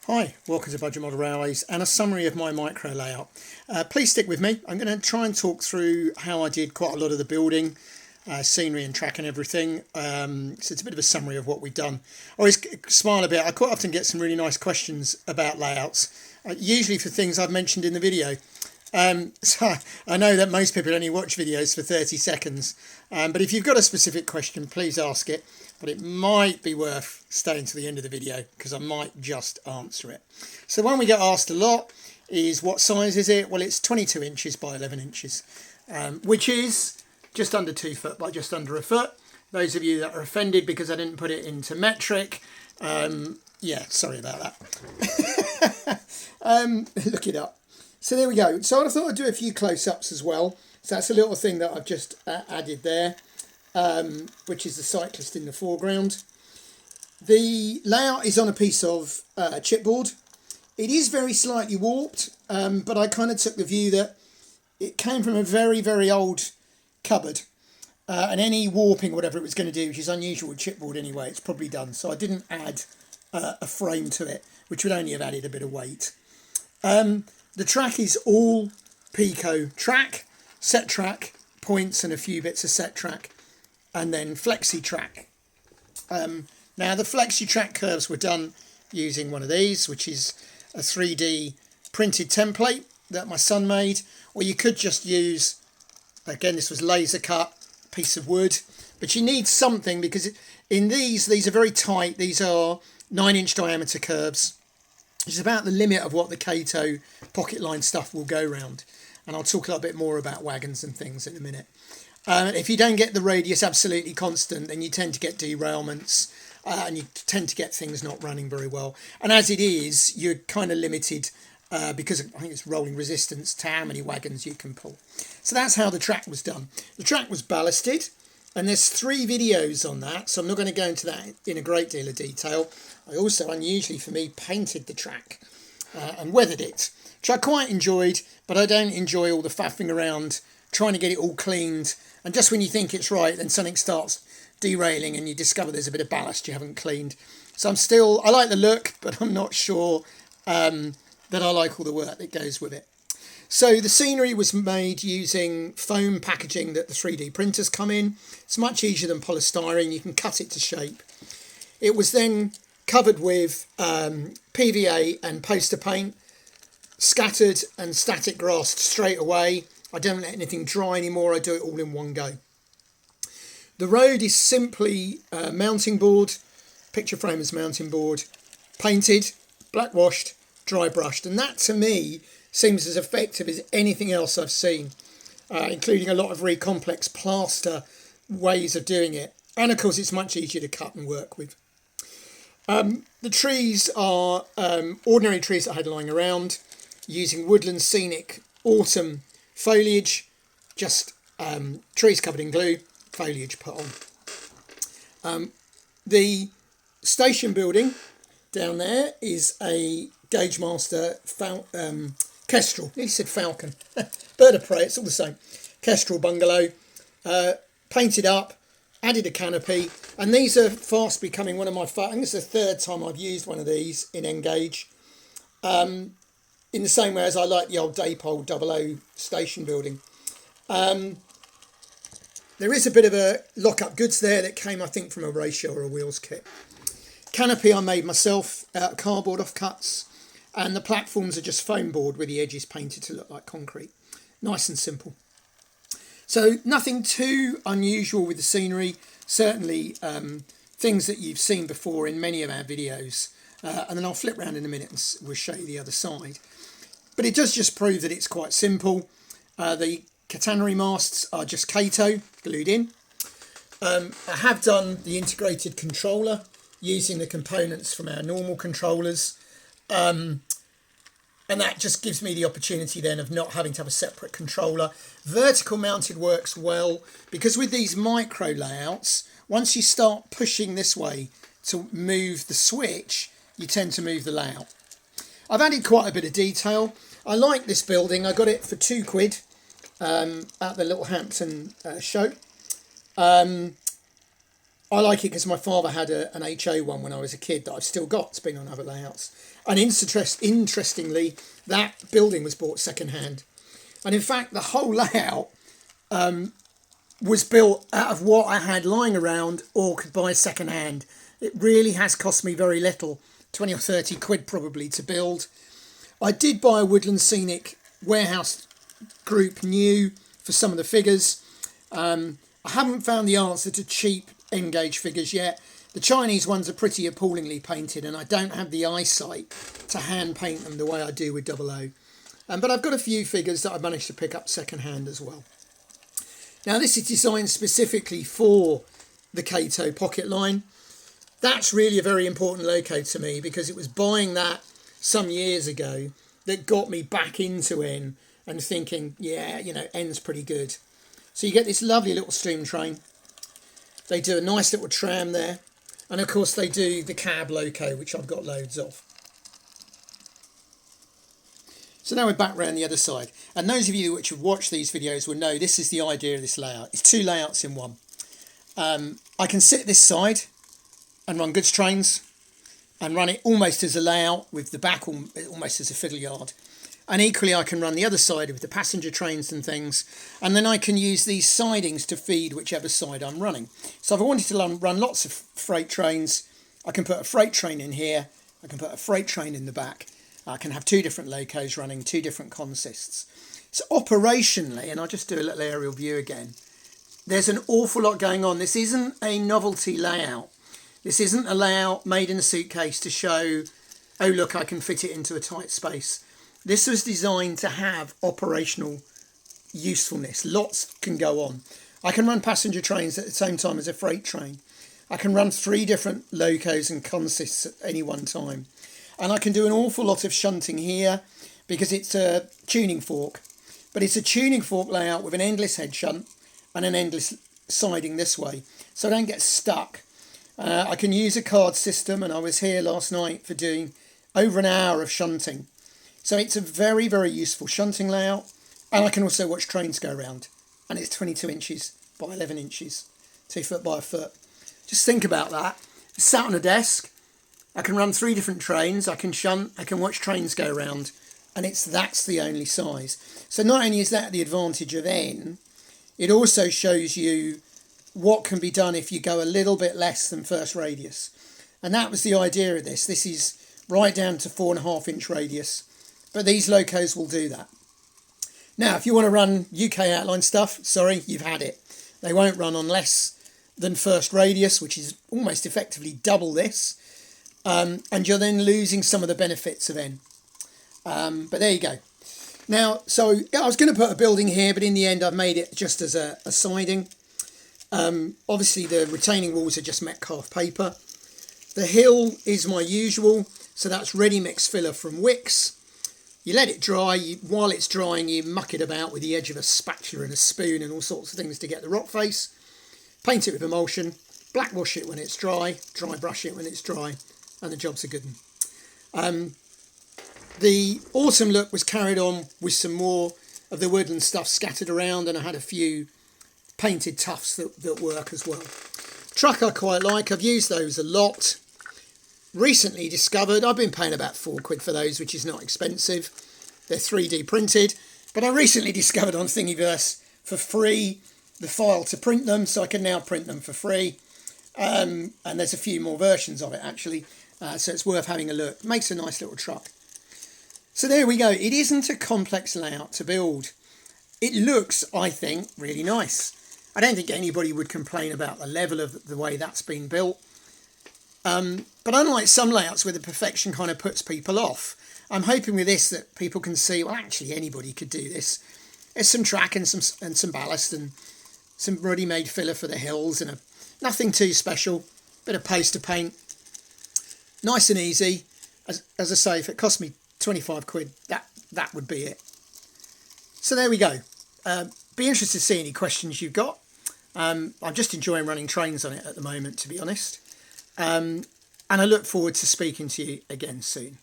Hi, welcome to Budget Model Railways and a summary of my micro layout. Please stick with me. I'm going to try and talk through how I did quite a lot of the building, scenery and track and everything. So it's a bit of a summary of what we've done. I always smile a bit. I quite often get some really nice questions about layouts, usually for things I've mentioned in the video. So I know that most people only watch videos for 30 seconds, but if you've got a specific question, please ask it. But it might be worth staying to the end of the video because I might just answer it. So one we get asked a lot is, what size is it? Well, it's 22 inches by 11 inches, which is just under 2 foot by just under a foot. Those of you that are offended because I didn't put it into metric, yeah, sorry about that. Look it up. So there we go. So I thought I'd do a few close-ups as well. So that's a little thing that I've just added there, which is the cyclist in the foreground. The layout is on a piece of chipboard. It is very slightly warped, but I kind of took the view that it came from a very, very old cupboard. And any warping, whatever it was going to do, which is unusual with chipboard anyway, it's probably done. So I didn't add a frame to it, which would only have added a bit of weight. The track is all Pico track, set track, points and a few bits of set track, and then flexi track. Now the flexi track curves were done using one of these, which is a 3D printed template that my son made, or you could just use, again, this was laser cut piece of wood, but you need something because in these are very tight. These are 9-inch diameter curves, which is about the limit of what the Kato pocket line stuff will go round. And I'll talk a little bit more about wagons and things in a minute. If you don't get the radius absolutely constant, then you tend to get derailments and you tend to get things not running very well. And as it is, you're kind of limited because I think it's rolling resistance to how many wagons you can pull. So that's how the track was done. The track was ballasted, and there's 3 videos on that, so I'm not going to go into that in a great deal of detail. I also, unusually for me, painted the track and weathered it, which I quite enjoyed, but I don't enjoy all the faffing around trying to get it all cleaned, and just when you think it's right, then something starts derailing and you discover there's a bit of ballast you haven't cleaned. So I like the look, but I'm not sure that I like all the work that goes with it. So the scenery was made using foam packaging that the 3D printers come in. It's much easier than polystyrene. You can cut it to shape. It was then covered with PVA and poster paint, scattered and static grassed straight away. I don't let anything dry anymore. I do it all in one go. The road is simply mounting board, picture frame as mounting board, painted, black washed, dry brushed, and that to me seems as effective as anything else I've seen, including a lot of really complex plaster ways of doing it. And of course it's much easier to cut and work with. The trees are ordinary trees that I had lying around, using woodland scenic autumn foliage, just trees covered in glue, foliage put on. The station building down there is a Gagemaster Kestrel. He said Falcon. Bird of prey, it's all the same. Kestrel bungalow, painted up, added a canopy, and these are fast becoming one of my I think it's the 3rd time I've used one of these in Engage. In the same way as I like the old Dapol 00 station building. There is a bit of a lock-up goods there that came, I think, from a ratio or a wheels kit. Canopy I made myself out of cardboard offcuts, and the platforms are just foam board with the edges painted to look like concrete. Nice and simple. So nothing too unusual with the scenery. Certainly things that you've seen before in many of our videos. And then I'll flip around in a minute and we'll show you the other side. But it does just prove that it's quite simple. The catenary masts are just Kato glued in. I have done the integrated controller using the components from our normal controllers. And that just gives me the opportunity then of not having to have a separate controller. Vertical mounted works well because with these micro layouts, once you start pushing this way to move the switch, you tend to move the layout. I've added quite a bit of detail. I like this building. I got it for £2 at the Little Hampton show. I like it because my father had an HO one when I was a kid that I've still got. It's been on other layouts. And interestingly, that building was bought second-hand. And in fact, the whole layout was built out of what I had lying around or could buy second-hand. It really has cost me very little, 20 or 30 quid probably to build. I did buy a Woodland Scenic warehouse group new for some of the figures. I haven't found the answer to cheap N-gauge figures yet. The Chinese ones are pretty appallingly painted, and I don't have the eyesight to hand paint them the way I do with 00. But I've got a few figures that I've managed to pick up second-hand as well. Now this is designed specifically for the Kato pocket line. That's really a very important loco to me, because it was buying that some years ago that got me back into N and thinking, yeah, you know, N's pretty good. So you get this lovely little stream train. They do a nice little tram there. And of course they do the cab loco, which I've got loads of. So now we're back round the other side. And those of you which have watched these videos will know this is the idea of this layout. It's two layouts in one. I can sit this side and run goods trains and run it almost as a layout with the back almost as a fiddle yard. And equally I can run the other side with the passenger trains and things. And then I can use these sidings to feed whichever side I'm running. So if I wanted to run lots of freight trains, I can put a freight train in here. I can put a freight train in the back. I can have two different locos running, two different consists. So operationally, and I'll just do a little aerial view again, there's an awful lot going on. This isn't a novelty layout. This isn't a layout made in a suitcase to show, oh look, I can fit it into a tight space. This was designed to have operational usefulness. Lots can go on. I can run passenger trains at the same time as a freight train. I can run 3 different locos and consists at any one time. And I can do an awful lot of shunting here because it's a tuning fork. But it's a tuning fork layout with an endless head shunt and an endless siding this way. So I don't get stuck. I can use a card system, and I was here last night for doing over an hour of shunting. So it's a very, very useful shunting layout. And I can also watch trains go around. And it's 22 inches by 11 inches, 2 foot by a foot. Just think about that. It's sat on a desk. I can run 3 different trains. I can shunt. I can watch trains go around. And that's the only size. So not only is that the advantage of N, it also shows you what can be done if you go a little bit less than first radius. And that was the idea of this. This is right down to 4.5 inch radius. But these locos will do that. Now, if you want to run UK outline stuff, sorry, you've had it. They won't run on less than first radius, which is almost effectively double this. And you're then losing some of the benefits of N. But there you go. Now, so I was going to put a building here, but in the end I've made it just as a siding. Obviously the retaining walls are just Metcalfe paper. The hill is my usual, so that's ready mix filler from Wix. You let it dry. While it's drying, you muck it about with the edge of a spatula and a spoon and all sorts of things to get the rock face. Paint it with emulsion, black wash it when it's dry brush it when it's dry, and the job's a good one. The autumn look was carried on with some more of the woodland stuff scattered around, and I had a few painted tufts that work as well. Truck I quite like. I've used those a lot. Recently discovered, I've been paying about £4 for those, which is not expensive. They're 3D printed, but I recently discovered on Thingiverse for free the file to print them, so I can now print them for free. And there's a few more versions of it actually, so it's worth having a look. It makes a nice little truck. So there we go. It isn't a complex layout to build. It looks, I think, really nice. I don't think anybody would complain about the level of the way that's been built. But unlike some layouts where the perfection kind of puts people off, I'm hoping with this that people can see, well, actually anybody could do this. There's some track and some ballast and some ready-made filler for the hills, and nothing too special. Bit of poster paint, nice and easy. As I say, if it cost me 25 quid, that would be it. So there we go. Be interested to see any questions you've got. I'm just enjoying running trains on it at the moment, to be honest. And I look forward to speaking to you again soon.